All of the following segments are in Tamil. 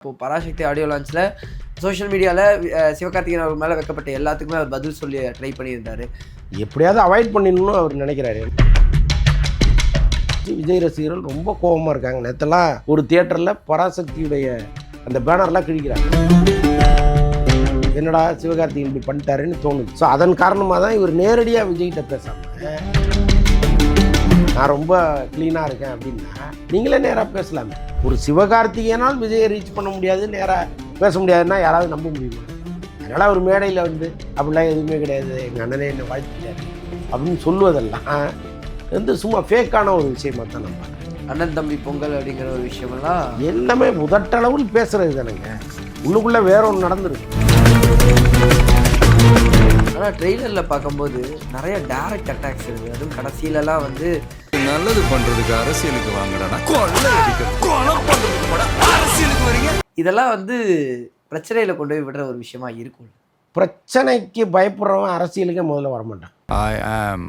இப்போ பராசக்தி ஆடியோ லான்ச்சில் சோஷியல் மீடியாவில் சிவகார்த்திகேயன் அவர் மேலே வைக்கப்பட்ட எல்லாத்துக்குமே அவர் பதில் சொல்லி ட்ரை பண்ணியிருந்தார். எப்படியாவது அவாய்ட் பண்ணிடணும்னு அவர் நினைக்கிறாரு. விஜய் ரசிகர்கள் ரொம்ப கோபமாக இருக்காங்க. நேற்றெல்லாம் ஒரு தியேட்டரில் பராசக்தியுடைய அந்த பேனர்லாம் கிழிக்கிறாங்க. என்னடா சிவகார்த்திகேயன் இப்படி பண்ணிட்டாருன்னு தோணுது. ஸோ அதன் காரணமாக தான் இவர் நேரடியாக விஜய்கிட்ட பேசாமல் நான் ரொம்ப க்ளீனாக இருக்கேன் அப்படின்னா நீங்களே நேராக பேசலாமே. ஒரு சிவகார்த்திகேயனால் விஜயை ரீச் பண்ண முடியாது, நேராக பேச முடியாதுன்னா யாராவது நம்ப முடியுமா? அதனால் அவர் மேடையில் அப்படிலாம் எதுவுமே கிடையாது, எங்கள் அண்ணனே என்னை வாழ்த்துட்டாரு அப்படின்னு சொல்லுவதெல்லாம் சும்மா ஃபேக்கான ஒரு விஷயமா தான் நம்ம அண்ணன் தம்பி பொங்கல் அப்படிங்கிற ஒரு விஷயமெல்லாம் எல்லாமே முதட்டளவில் பேசுகிறது தானேங்க. உள்ளுக்குள்ளே வேற ஒன்று நடந்துருக்கு. ஆனால் ட்ரெய்லரில் பார்க்கும்போது நிறைய டைரக்ட் அட்டாக்ஸ் இருக்குது. அதுவும் கடைசியிலலாம் நல்லது பண்றதுக்கு அரசியலுக்கு வாங்கடா, அரசியலுக்கு வரீங்க. இதெல்லாம் பிரச்சனையில் கொண்டு போய் விடுற ஒரு விஷயமா இருக்கும். பிரச்சனைக்கு பயப்படுறவன் அரசியலுக்கே முதல்ல வரமாட்டான். I am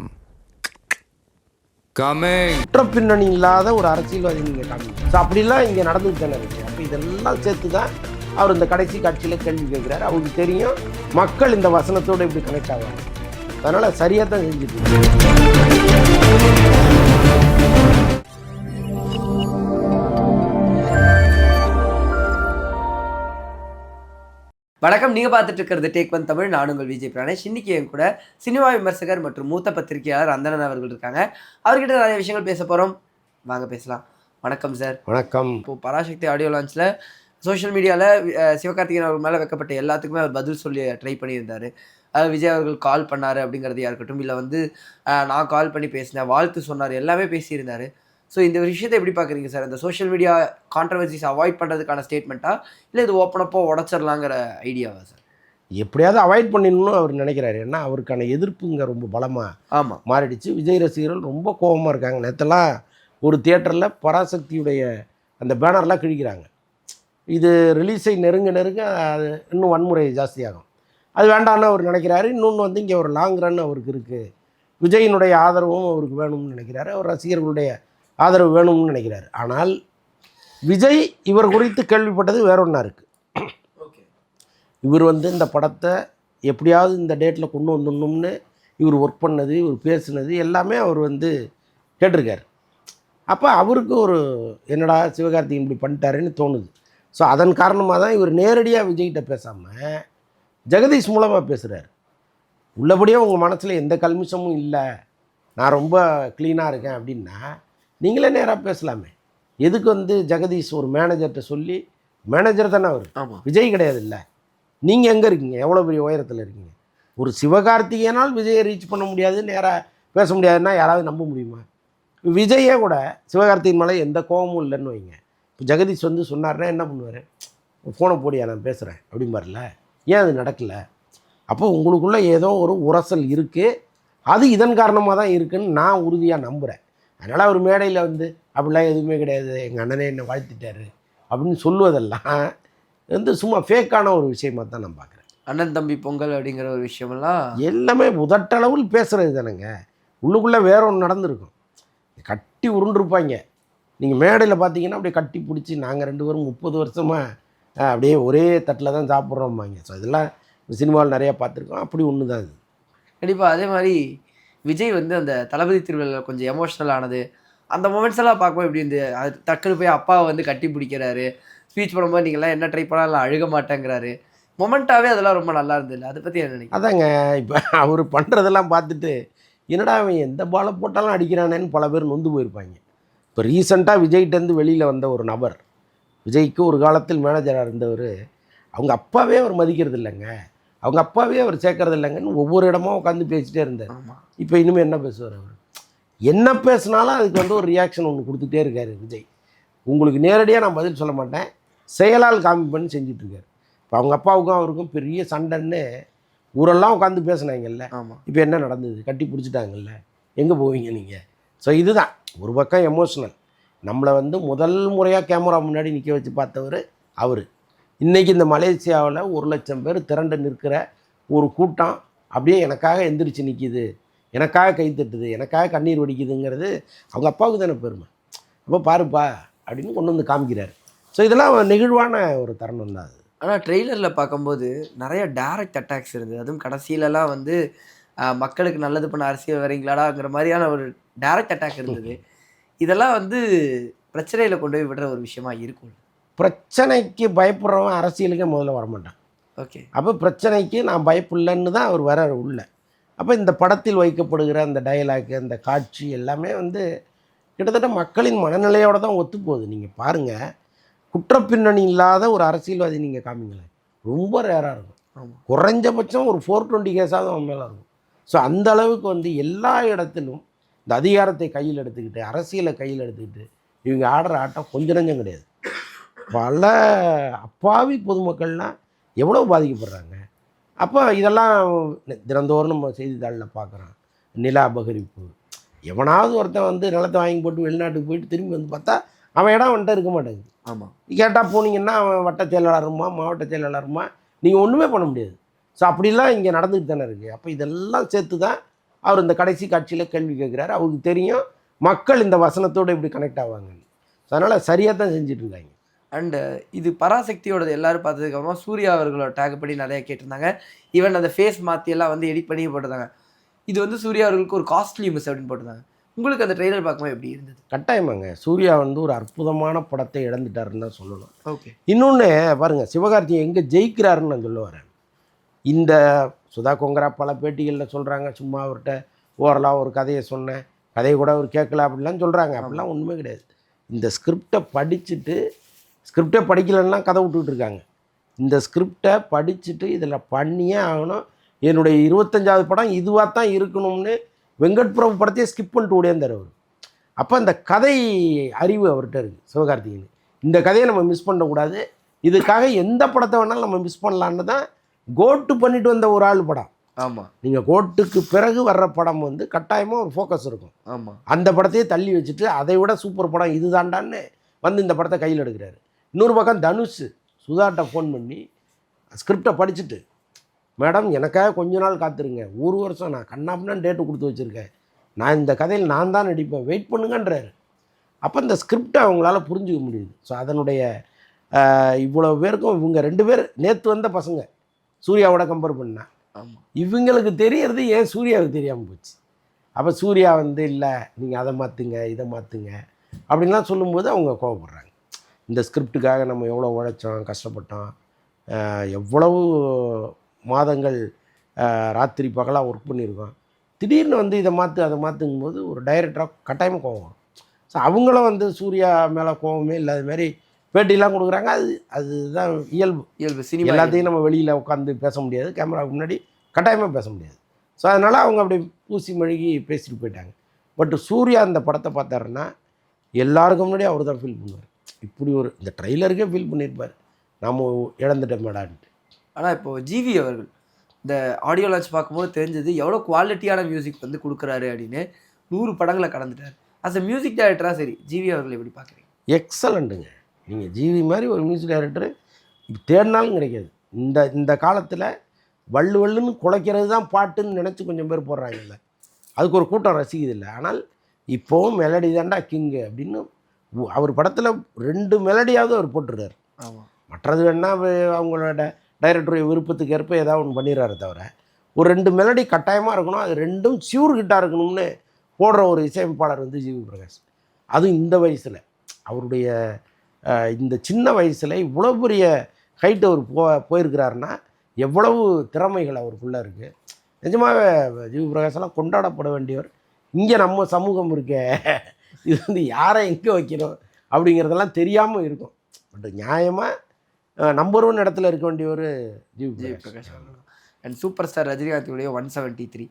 coming. குற்ற பின்னணி இல்லாத ஒரு அரசியல்வாதி நீங்கள் காமிங்க. ஸோ அப்படிலாம் இங்கே நடந்துட்டு தானே இருக்கு. அப்போ இதெல்லாம் சேர்த்து தான் அவர் இந்த கடைசி காட்சியில் கேள்வி கேட்குறாரு. அவருக்கு தெரியும் மக்கள் இந்த வசனத்தோடு இப்படி கனெக்ட் ஆவாங்க. அதனால் சரியாக தான் செஞ்சுட்டு. வணக்கம், நீங்கள் பார்த்துட்டு இருக்கிறது டேக் ஒன் தமிழ். நான் உங்கள் விஜய் பிராணேஷ். இன்னைக்கு என் கூட சினிமா விமர்சகர் மற்றும் மூத்த பத்திரிகையாளர் அந்தணன் அவர்கள் இருக்காங்க. அவர்கிட்ட நிறைய விஷயங்கள் பேச போகிறோம். வாங்க பேசலாம். வணக்கம் சார். வணக்கம். இப்போ பராசக்தி ஆடியோ லான்ச்சில் சோஷியல் மீடியாவில் சிவகார்த்திகேயன் அவர் மேலே வைக்கப்பட்ட எல்லாத்துக்குமே அவர் பதில் சொல்லி ட்ரை பண்ணியிருந்தார். விஜய் அவர்கள் கால் பண்ணார் அப்படிங்கிறதையா இருக்கட்டும், இல்லை நான் கால் பண்ணி பேசினேன், வாழ்த்து சொன்னார், எல்லாமே பேசியிருந்தார். ஸோ இந்த விஷயத்தை எப்படி பார்க்குறீங்க சார்? இந்த சோஷியல் மீடியா கான்ட்ரவர்சிஸ் அவாய்ட் பண்ணுறதுக்கான ஸ்டேட்மெண்ட்டா, இல்லை இது ஓப்பனப்போ உடச்சிடலாங்கிற ஐடியாவா சார்? எப்படியாவது அவாய்ட் பண்ணிடணும்னு அவர் நினைக்கிறாரு. ஏன்னா அவருக்கான எதிர்ப்புங்க ரொம்ப பலமாக மாறிடுச்சு. விஜய் ரசிகர்கள் ரொம்ப கோபமாக இருக்காங்க. நேற்றெல்லாம் ஒரு தியேட்டரில் பராசக்தியுடைய அந்த பேனர்லாம் கிழிக்கிறாங்க. இது ரிலீஸை நெருங்க அது இன்னும் வன்முறை ஜாஸ்தியாகும். அது வேண்டான்னு அவர் நினைக்கிறாரு. இன்னொன்று இங்கே ஒரு லாங் ரன் அவருக்கு இருக்குது. விஜயினுடைய ஆதரவும் அவருக்கு வேணும்னு நினைக்கிறாரு. அவர் ரசிகர்களுடைய ஆதரவு வேணும்னு நினைக்கிறாரு. ஆனால் விஜய் இவர் குறித்து கேள்விப்பட்டது வேற ஒன்றா இருக்குது. இவர் இந்த படத்தை எப்படியாவது இந்த டேட்டில் கொண்டு வந்துடணும்னு இவர் ஒர்க் பண்ணது, இவர் பேசுனது எல்லாமே அவர் கேட்டிருக்காரு. அப்போ அவருக்கு ஒரு என்னடா சிவகார்த்திகேயன் இப்படி பண்ணிட்டாருன்னு தோணுது. ஸோ அதன் காரணமாக தான் இவர் நேரடியாக விஜய்கிட்ட பேசாமல் ஜெகதீஷ் மூலமாக பேசுகிறார். உள்ளபடியே உங்கள் மனசில் எந்த கல்மிஷமும் இல்லை, நான் ரொம்ப க்ளீனாக இருக்கேன் அப்படின்னா நீங்களே நேராக பேசலாமே. எதுக்கு ஜெகதீஷ் ஒரு மேனேஜர்கிட்ட சொல்லி, மேனேஜர் தானே அவர், விஜய் கிடையாது இல்லை. நீங்கள் எங்கே இருக்கீங்க, எவ்வளோ பெரிய உயரத்தில் இருக்கீங்க? ஒரு சிவகார்த்திகேயனால் விஜயை ரீச் பண்ண முடியாது, நேராக பேச முடியாதுன்னா யாராவது நம்ப முடியுமா? விஜயே கூட சிவகார்த்திகேயன் மேலே எந்த கோபமும் இல்லைன்னு வைங்க. இப்போ ஜெகதீஷ் சொன்னார்னா என்ன பண்ணுவார்? ஃபோனை போடியா நான் பேசுகிறேன் அப்படிம்பார்ல. ஏன் அது நடக்கலை? அப்போ உங்களுக்குள்ளே ஏதோ ஒரு உரசல் இருக்குது. அது இதன் காரணமாக தான் இருக்குதுன்னு நான் உறுதியாக நம்புகிறேன். அதனால் அவர் மேடையில் அப்படிலாம் எதுவுமே கிடையாது, எங்கள் அண்ணனே என்னை வாழ்த்துட்டாரு அப்படின்னு சொல்லுவதெல்லாம் சும்மா ஃபேக்கான ஒரு விஷயமாக தான் நான் பார்க்குறேன். அண்ணன் தம்பி பொங்கல் அப்படிங்கிற ஒரு விஷயமெல்லாம் எல்லாமே முதட்டளவில் பேசுகிறது தானேங்க. உள்ளுக்குள்ளே வேற ஒன்று நடந்திருக்கும். கட்டி உருண்டிருப்பாங்க. நீங்கள் மேடையில் பார்த்தீங்கன்னா அப்படியே கட்டி பிடிச்சி நாங்கள் 2 பேரும் 30 வருஷமாக அப்படியே ஒரே தட்டில் தான் சாப்பிட்றோம்பாங்க. ஸோ இதெல்லாம் சினிமாவில் நிறையா பார்த்துருக்கோம். அப்படி ஒன்று தான் இது. கண்டிப்பாக. அதே மாதிரி விஜய் அந்த தளபதி திருவிழாவில் கொஞ்சம் எமோஷ்னல் ஆனது, அந்த மொமெண்ட்ஸ் எல்லாம் பார்க்கும்போது எப்படி அது டக்குனு போய் அப்பாவை கட்டி பிடிக்கிறாரு. ஸ்பீச் பண்ணும்போது நீங்கள்லாம் என்ன ட்ரை பண்ணாலும் அழுக மாட்டேங்கிறாரு. மொமெண்ட்டாகவே அதெல்லாம் ரொம்ப நல்லா இருந்தது. அதை பற்றி என்ன நினைக்கிறேன்? அதாங்க, இப்போ அவர் பண்ணுறதெல்லாம் பார்த்துட்டு என்னடா அவன் எந்த பாலை போட்டாலும் அடிக்கிறானேன்னு பல பேர் நொந்து போயிருப்பாங்க. இப்போ ரீசெண்டாக விஜய்கிட்டேருந்து வெளியில் வந்த ஒரு நபர், விஜய்க்கு ஒரு காலத்தில் மேனேஜராக இருந்தவர், அவங்க அப்பாவே அவர் மதிக்கிறது இல்லைங்க, அவங்க அப்பாவே அவர் சேர்க்கறது இல்லைங்கன்னு ஒவ்வொரு இடமா உட்காந்து பேசிகிட்டே இருந்தார். இப்போ இனிமேல் என்ன பேசுவார்? அவர் என்ன பேசினாலும் அதுக்கு ஒரு ரியாக்ஷன் ஒன்று கொடுத்துட்டே இருக்கார் விஜய். உங்களுக்கு நேரடியாக நான் பதில் சொல்ல மாட்டேன், செயலால் காமிப்பேன்னு செஞ்சிட்ருக்காரு. இப்போ அவங்க அப்பாவுக்கும் அவருக்கும் பெரிய சண்டைன்னு ஊரெல்லாம் உட்காந்து பேசினாங்கல்ல. இப்போ என்ன நடந்தது? கட்டி பிடிச்சிட்டாங்கல்ல. எங்கே போவீங்க நீங்கள்? ஸோ இதுதான் ஒரு பக்கம் எமோஷ்னல். நம்மளை முதல் முறையாக கேமரா முன்னாடி நிற்க வச்சு பார்த்தவர் அவர். இன்றைக்கி இந்த மலேசியாவில் 1,00,000 பேர் திரண்டு நிற்கிற ஒரு கூட்டம் அப்படியே எனக்காக எந்திரிச்சு நிற்கிது, எனக்காக கை தட்டுது, எனக்காக கண்ணீர் வடிக்குதுங்கிறது அவங்க அப்பாவுக்கு தானே பெருமை. அப்போ பாருப்பா அப்படின்னு கொண்டு காமிக்கிறார். ஸோ இதெல்லாம் நெகிழ்வான ஒரு தருணம் தான் அது. ஆனால் ட்ரெய்லரில் பார்க்கும்போது நிறைய டைரக்ட் அட்டாக்ஸ் இருந்தது. அதுவும் கடைசியிலலாம் வந்து மக்களுக்கு நல்லது பண்ண அரசியல் வரீங்களாடாங்கிற மாதிரியான ஒரு டைரக்ட் அட்டாக் இருந்தது. இதெல்லாம் வந்து பிரச்சனையில கொண்டு போய் விடுற ஒரு விஷயமா இருக்கும். பிரச்சனைக்கு பயப்படுறவன் அரசியலுக்கே முதல்ல வரமாட்டான். ஓகே. அப்போ பிரச்சனைக்கு நான் பயப்படலன்னு தான் அவர் வர உள்ள. அப்போ இந்த படத்தில் வைக்கப்படுகிற அந்த டயலாக், அந்த காட்சி எல்லாமே வந்து கிட்டத்தட்ட மக்களின் மனநிலையோடு தான் ஒத்துப்போகுது. நீங்கள் பாருங்கள், குற்றப்பின்னணி இல்லாத ஒரு அரசியல்வாதி நீங்கள் காமிங்களேன், ரொம்ப ரேராக இருக்கும். குறைஞ்சபட்சம் ஒரு 420 கேஸாவது அவன் மேலே இருக்கும். ஸோ அந்த அளவுக்கு வந்து எல்லா இடத்திலும் இந்த அதிகாரத்தை கையில் எடுத்துக்கிட்டு, அரசியலை கையில் எடுத்துக்கிட்டு இவங்க ஆடுற ஆட்டம் கொஞ்சம் நஞ்சம் கிடையாது. பல அப்பாவி பொதுமக்கள்லாம் எவ்வளோ பாதிக்கப்படுறாங்க. அப்போ இதெல்லாம் தினந்தோறும் நம்ம செய்தித்தாளில் பார்க்குறோம். நில அபகரிப்பு, எவனாவது ஒருத்தன் வந்து நிலத்தை வாங்கி போட்டு வெளிநாட்டுக்கு போயிட்டு திரும்பி வந்து பார்த்தா அவன் இடம் வந்துட்டு இருக்க மாட்டேங்குது. ஆமாம். கேட்டால் போனீங்கன்னா அவன் வட்ட செயலாளருமா மாவட்ட செயலாளருமா நீங்கள் ஒன்றுமே பண்ண முடியாது. ஸோ அப்படிலாம் இங்கே நடந்துக்கிட்டு தானே இருக்குது. அப்போ இதெல்லாம் சேர்த்து தான் அவர் இந்த கடைசி காட்சியில் கேள்வி கேட்குறாரு. அவருக்கு தெரியும் மக்கள் இந்த வசனத்தோடு இப்படி கனெக்ட் ஆவாங்கன்னு. ஸோ அதனால் சரியாக தான் செஞ்சிட்ருக்காங்க. அண்டு இது பராசக்தியோடது எல்லாரும் பார்த்ததுக்கப்புறமா சூர்யா அவர்களோட டேக் பண்ணி நிறைய கேட்டிருந்தாங்க. ஈவன் அந்த ஃபேஸ் மாற்றியெல்லாம் வந்து எடிட் பண்ணி போட்டிருந்தாங்க. இது வந்து சூர்யா அவர்களுக்கு ஒரு காஸ்ட்லி மிஸ் அப்படின்னு போட்டிருந்தாங்க. உங்களுக்கு அந்த ட்ரெய்லர் பார்க்கும்போது எப்படி இருந்தது? கட்டாயமாங்க, சூர்யா வந்து ஒரு அற்புதமான படத்தை இழந்துட்டாருன்னு தான் சொல்லணும். ஓகே. இன்னொன்று பாருங்கள், சிவகார்த்திகேயன் எங்கே ஜெயிக்கிறாருன்னு நான் சொல்ல வரேன். இந்த சுதா கொங்கரா பல பேட்டிகளில் சொல்கிறாங்க, சும்மா அவர்கிட்ட ஓரலாக ஒரு கதையை சொன்னேன், கதையை கூட அவர் கேட்கல அப்படிலாம் சொல்கிறாங்க. அப்படிலாம் ஒன்றுமே கிடையாது. இந்த ஸ்கிரிப்டை படிச்சுட்டு, ஸ்கிரிப்டை படிக்கலைன்னா கதை விட்டுக்கிட்டு இருக்காங்க. இந்த ஸ்கிரிப்டை படிச்சுட்டு இதில் பண்ணியே ஆகணும், என்னுடைய 25வது படம் இதுவாக தான் இருக்கணும்னு வெங்கட் பிரபு படத்தையே ஸ்கிப் பண்ணிட்டு ஓடியாந்தார் அவர். அப்போ அந்த கதை அறிவு அவர்கிட்ட இருக்குது சிவகார்த்திகேயன். இந்த கதையை நம்ம மிஸ் பண்ணக்கூடாது, இதுக்காக எந்த படத்தை வேணாலும் நம்ம மிஸ் பண்ணலான்னு தான் கோட்டு பண்ணிட்டு வந்த ஒரு ஆள் படம். ஆமாம். நீங்கள் கோட்டுக்கு பிறகு வர்ற படம் வந்து கட்டாயமாக ஒரு ஃபோக்கஸ் இருக்கும். ஆமாம். அந்த படத்தையே தள்ளி வச்சுட்டு அதை விட சூப்பர் படம் இது தாண்டான்னு வந்து இந்த படத்தை கையில் எடுக்கிறாரு. இன்னொரு பக்கம் தனுஷ் சுதாட்ட ஃபோன் பண்ணி ஸ்கிரிப்டை படிச்சுட்டு, மேடம் எனக்காக கொஞ்ச நாள் காத்துருங்க, ஒரு வருஷம் நான் கண்ணாப்பின்னு டேட்டு கொடுத்து வச்சுருக்கேன், நான் இந்த கதையில் நான் தான் நடிப்பேன், வெயிட் பண்ணுங்கன்றாரு. அப்போ இந்த ஸ்கிரிப்டை அவங்களால புரிஞ்சுக்க முடியுது. ஸோ அதனுடைய இவ்வளோ பேருக்கும் இவங்க 2 பேர் நேற்று வந்த பசங்க சூர்யாவோட கம்பேர் பண்ணா, இவங்களுக்கு தெரியறது ஏன் சூர்யாவுக்கு தெரியாமல் போச்சு. அப்போ சூர்யா வந்து இல்லை நீங்கள் அதை மாற்றுங்க இதை மாற்றுங்க அப்படின்லாம் சொல்லும்போது அவங்க கோவப்படுறாங்க. இந்த ஸ்கிரிப்டுக்காக நம்ம எவ்வளோ உழைச்சோம், கஷ்டப்பட்டோம், எவ்வளவு மாதங்கள் ராத்திரி பகலாக ஒர்க் பண்ணியிருக்கோம், திடீர்னு வந்து இதை மாற்று அதை மாற்றுங்கும்போது ஒரு டைரக்டராக கட்டாயமாக கோவம் வரும். ஸோ அவங்களும் வந்து சூர்யா மேலே கோவமே இல்லாத மாதிரி பேட்டிலாம் கொடுக்குறாங்க. அதுதான் இயல்பு சினிமா. எல்லாத்தையும் நம்ம வெளியில் உட்காந்து பேச முடியாது, கேமராவுக்கு முன்னாடி கட்டாயமாக பேச முடியாது. ஸோ அதனால் அவங்க அப்படி பூசி மழுகி பேசிட்டு போயிட்டாங்க. பட் சூர்யா அந்த படத்தை பார்த்தாருன்னா எல்லாருக்கும் முன்னாடி அவர் தான் ஃபீல் பண்ணுவார். இப்படி ஒரு இந்த ட்ரெய்லருக்கே ஃபீல் பண்ணியிருப்பார், நாம் இழந்துட்டோம் மேடான்ட்டு. ஆனால் இப்போது ஜிவி அவர்கள் இந்த ஆடியோ லான்ச் பார்க்கும்போது தெரிஞ்சது எவ்வளோ குவாலிட்டியான மியூசிக் வந்து கொடுக்குறாரு அப்படின்னு. 100 படங்களை கடந்துட்டார். அஸ் அ மியூசிக் டைரக்டராக சரி ஜிவி அவர்கள் எப்படி பார்க்குறீங்க? எக்ஸலண்ட்டுங்க. நீங்கள் ஜிவி மாதிரி ஒரு மியூசிக் டைரக்டர் தேடினாலும் கிடைக்காது. இந்த காலத்தில் வள்ளுன்னு குலைக்கிறது தான் பாட்டுன்னு நினச்சி கொஞ்சம் பேர் போடுறாங்கல்ல, அதுக்கு ஒரு கூட்டம் ரசிக்குதில்லை. ஆனால் இப்போவும் மெலடி தாண்டா கிங்கு அப்படின்னு அவர் படத்தில் 2 மெலடியாவது அவர் போட்டுருக்கார். ஆமாம். மற்றது வேணால் அவங்களோட டைரக்டருடைய விருப்பத்துக்கு ஏற்ப ஏதாவது ஒன்று பண்ணிடுறாரு தவிர ஒரு 2 மெலடி கட்டாயமாக இருக்கணும், அது 2ம் சியூர் கிட்டாக இருக்கணும்னு போடுற ஒரு இசையமைப்பாளர் வந்து ஜிவி பிரகாஷ். அதுவும் இந்த வயசில், அவருடைய இந்த சின்ன வயசில் இவ்வளோ பெரிய ஹைட் அவர் போயிருக்கிறாருன்னா எவ்வளவு திறமைகள் அவருக்குள்ளே இருக்குது. நிஜமாகவே ஜிவி பிரகாஷெல்லாம் கொண்டாடப்பட வேண்டியவர். இங்கே நம்ம சமூகம் இருக்க இது வந்து யாரை எங்கே வைக்கணும் அப்படிங்கிறதெல்லாம் தெரியாமல் இருக்கும். பட் நியாயமாக நம்பர் 1 இடத்துல இருக்க வேண்டியவர் GV Prakash. And super star ரஜினிகாந்துடைய 173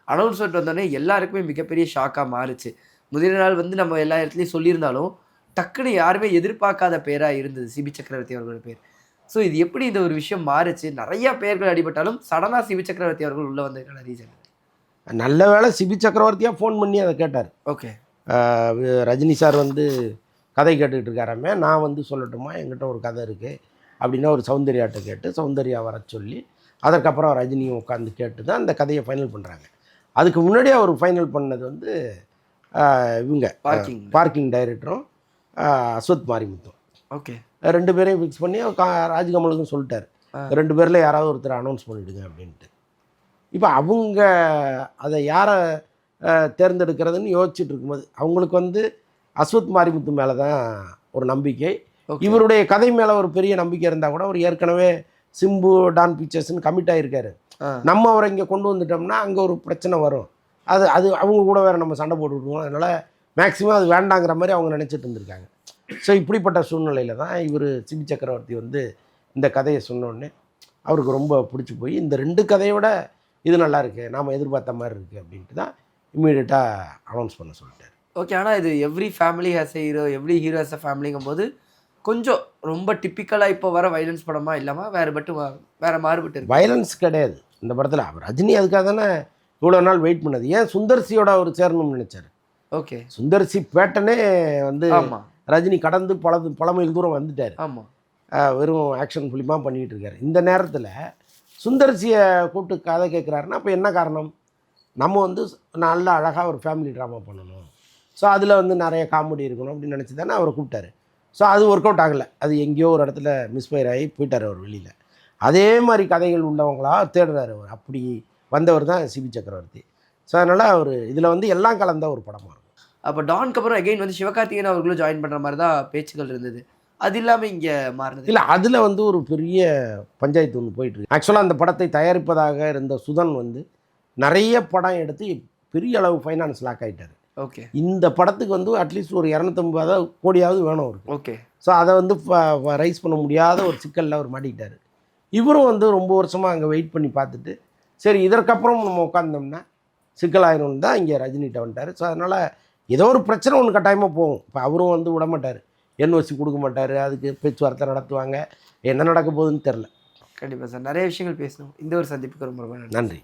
அனௌன்ஸ்மெண்ட் வந்தோடனே எல்லாருக்குமே மிகப்பெரிய ஷாக்காக மாறுச்சு. முதல் நாள் வந்து நம்ம எல்லா இடத்துலையும் சொல்லியிருந்தாலும் டக்குன்னு யாருமே எதிர்பார்க்காத பேராக இருந்தது சிபி சக்கரவர்த்தி அவர்களோட பேர். ஸோ இது எப்படி இந்த ஒரு விஷயம் மாறுச்சு? நிறையா பேர்கள் அடிபட்டாலும் சடனாக சிபி சக்கரவர்த்தி அவர்கள் உள்ளே வந்ததுக்கான ரீசன்? நல்ல வேளை சிபி சக்கரவர்த்தியாக ஃபோன் பண்ணி அதை கேட்டார். ஓகே. ரஜினி சார் வந்து கதை கேட்டுக்கிட்டு இருக்காராமே, நான் வந்து சொல்லட்டுமா என்கிட்ட ஒரு கதை இருக்குது அப்படின்னா ஒரு சௌந்தர்யாட்ட கேட்டு சௌந்தர்யா வர சொல்லி அதற்கப்புறம் ரஜினியும் உட்காந்து கேட்டு தான் அந்த கதையை ஃபைனல் பண்ணுறாங்க. அதுக்கு முன்னாடி அவர் ஃபைனல் பண்ணது வந்து இவங்க பார்க்கிங் டைரக்டரும் அஸ்வத் மாரிமுத்தும். ஓகே. 2 பேரையும் ஃபிக்ஸ் பண்ணி ராஜ்கமலுக்கும் சொல்லிட்டார், 2 பேரில் யாராவது ஒருத்தர் அனௌன்ஸ் பண்ணிவிடுங்க அப்படின்ட்டு. இப்போ அவங்க அதை யாரை தேர்ந்தெடுக்கிறதுன்னு யோசிச்சுட்டு இருக்கும்போது அவங்களுக்கு வந்து அஸ்வத் மாரிமுத்து மேலே தான் ஒரு நம்பிக்கை. இவருடைய கதை மேலே ஒரு பெரிய நம்பிக்கை இருந்தால் கூட அவர் ஏற்கனவே சிம்பு டான் பிக்சர்ஸ்ன்னு கமிட் ஆகியிருக்காரு. நம்ம அவரை இங்கே கொண்டு வந்துட்டோம்னா அங்கே ஒரு பிரச்சனை வரும், அது அவங்க கூட வேறு நம்ம சண்டை போட்டுவிடுவோம். அதனால் மேக்ஸிமம் அது வேண்டாங்கிற மாதிரி அவங்க நினச்சிட்டு இருந்திருக்காங்க. ஸோ இப்படிப்பட்ட சூழ்நிலையில் தான் இவர் சிபி சக்கரவர்த்தி வந்து இந்த கதையை சொன்னோடனே அவருக்கு ரொம்ப பிடிச்சி போய் இந்த 2 கதையோட இது நல்லா இருக்குது, நாம் எதிர்பார்த்த மாதிரி இருக்குது அப்படின்ட்டு தான் இம்மீடியட்டாக அனௌன்ஸ் பண்ண சொல்லிட்டார். ஓகே. ஆனால் இது every family has a hero, every hero has a ஃபேமிலிங்கும் போது கொஞ்சம் ரொம்ப டிப்பிக்கலாக இப்போ வர வைலன்ஸ் படமாக இல்லாமல் வேறு மாறுபட்டு இருக்கு. வைலன்ஸ் கிடையாது இந்த படத்தில். அவர் ரஜினி அதுக்காக தானே இவ்வளோ நாள் வெயிட் பண்ணது. ஏன் சுந்தர்சியோட அவர் சேரணும்னு நினச்சார். ஓகே. சுந்தர்சி பேட்டனே வந்து ஆமாம், ரஜினி கடந்து பல மைல் தூரம் வந்துட்டார். ஆமாம். வெறும் ஆக்ஷன் ஃபிலிமாக பண்ணிகிட்டு இருக்காரு. இந்த நேரத்தில் சுந்தர்சியை கூப்பிட்டு கதை கேட்குறாருன்னா அப்போ என்ன காரணம்? நம்ம வந்து நல்ல அழகாக ஒரு ஃபேமிலி ட்ராமா பண்ணணும், ஸோ அதில் வந்து நிறைய காமெடி இருக்கணும் அப்படின்னு நினச்சி தானே அவரை கூப்பிட்டாரு. ஸோ அது ஒர்க் அவுட் ஆகலை, அது எங்கேயோ ஒரு இடத்துல மிஸ்ஃபயர் ஆகி போயிட்டார் அவர் வெளியில். அதே மாதிரி கதைகள் உள்ளவங்களாக தேடுறாரு அவர். அப்படி வந்தவர் தான் சிபி சக்கரவர்த்தி. ஸோ அதனால் அவர் இதில் வந்து எல்லாம் கலந்த ஒரு படமாக இருக்கும். அப்போ டான்க்கு அப்புறம் அகைன் வந்து சிவகார்த்திகேயன் அவர்களும் ஜாயின் பண்ணுற மாதிரி தான் பேச்சுக்கள் இருந்தது. அது இல்லாமல் இங்கே மாறினது இல்லை. அதில் வந்து ஒரு பெரிய பஞ்சாயத்து ஒன்று போயிட்டுருக்கு. ஆக்சுவலாக அந்த படத்தை தயாரிப்பதாக இருந்த சுதன் வந்து நிறைய படம் எடுத்து பெரிய அளவு ஃபைனான்ஸ் லாக் ஆகிட்டார். ஓகே. இந்த படத்துக்கு வந்து அட்லீஸ்ட் ஒரு 250 கோடியாவது வேணும் அவருக்கு. ஓகே. ஸோ அதை வந்து ரைஸ் பண்ண முடியாத ஒரு சிக்கலில் அவர் மாட்டிக்கிட்டார். இவரும் வந்து ரொம்ப வருஷமாக அங்கே வெயிட் பண்ணி பார்த்துட்டு சரி இதற்கப்புறம் நம்ம உட்காந்தோம்னா சிக்கலாயிரம்னு தான் இங்கே ரஜினிகிட்ட வந்துட்டார். ஸோ அதனால் ஏதோ ஒரு பிரச்சனை ஒன்று கட்டாயமாக போகும். இப்போ அவரும் வந்து விட மாட்டார், என்ஓசி கொடுக்க மாட்டார், அதுக்கு பேச்சுவார்த்தை நடத்துவாங்க. என்ன நடக்க போகுதுன்னு தெரில. கண்டிப்பாக சார், நிறைய விஷயங்கள் பேசணும். இந்த ஒரு சந்திப்புக்கு ரொம்ப நன்றி.